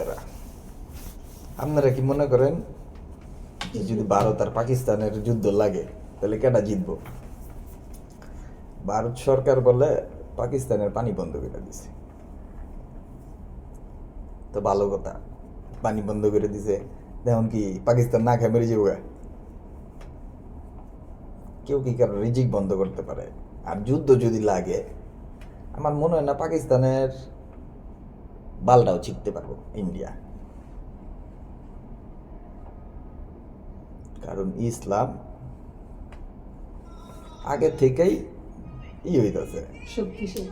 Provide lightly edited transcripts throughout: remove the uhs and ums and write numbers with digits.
এরা। আপনারা কি মনে করেন যে যদি ভারত আর পাকিস্তানের যুদ্ধ লাগে তাহলে কেটা জিতবো? ভারত সরকার বলে পাকিস্তানের পানি বন্ধ করে দিছে, তো ভালো কথা, পানি বন্ধ করে দিছে, দেখুন কি পাকিস্তান না খেয়ে মেরে যাবো? কেউ কি কারো রিজিক বন্ধ করতে পারে? আর যুদ্ধ যদি লাগে, আমার মনে হয় না পাকিস্তানের বালটাও ছিঁড়তে পারবো ইন্ডিয়া। কারণ ইসলাম আগে থেকেই হইতেছে শক্তিশালী।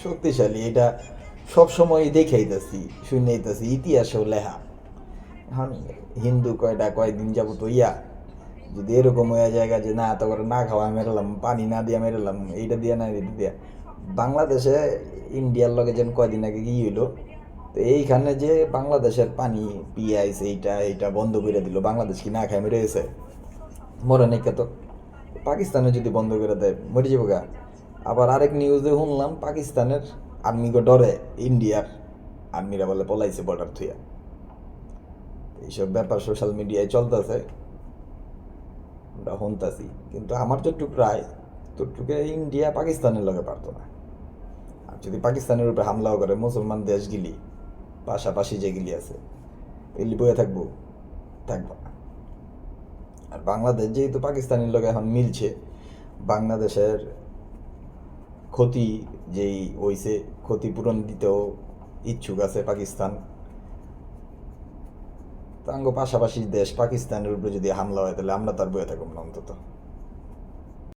শক্তিশালী, এটা সবসময় দেখাইতেছি, শুনাইতেছি, ইতিহাসেও লেখা। এখন হিন্দু কয়টা কয়দিন যাবত ইয়া যদি এরকম হয়ে জায়গা যে না তো করে না খাওয়া মেরলাম, পানি না দিয়া মেরলাম, এইটা দিয়া না এটা দিয়া। বাংলাদেশে ইন্ডিয়ার লগে যেন কয়দিন আগে কি হইলো, তো এইখানে যে বাংলাদেশের পানি পিয়াইস এইটা এইটা বন্ধ করে দিল, বাংলাদেশ কি না খায় মেরে গেছে? মরে নাই তো। পাকিস্তানে যদি বন্ধ করে দেয় মরে যাবো গা। আবার আরেক নিউজে শুনলাম পাকিস্তানের আর্মিকে ডরে ইন্ডিয়ার আর্মিরা বলে পলাইছে বর্ডার থুইয়া। এইসব ব্যাপার সোশ্যাল মিডিয়ায় চলতেছে, আমরা শুনতাছি। কিন্তু আমার যতটুক রায়, ততটুকে ইন্ডিয়া পাকিস্তানের লগে পারতো না। আর যদি পাকিস্তানের উপরে হামলাও করে, মুসলমান দেশগুলি পাশাপাশি যেগুলি আছে এগুলি বয়ে থাকবো? থাকবো না। আর বাংলাদেশ যেহেতু পাকিস্তানের লগে এখন মিলছে, বাংলাদেশের ক্ষতি যেই হইছে ক্ষতিপূরণ দিতেও ইচ্ছুক আছে পাকিস্তান। তাঙ্গ পাশাপাশি দেশ পাকিস্তানের উপরে যদি হামলা হয় তাহলে আমরা তার বয়ে থাকবো না অন্তত।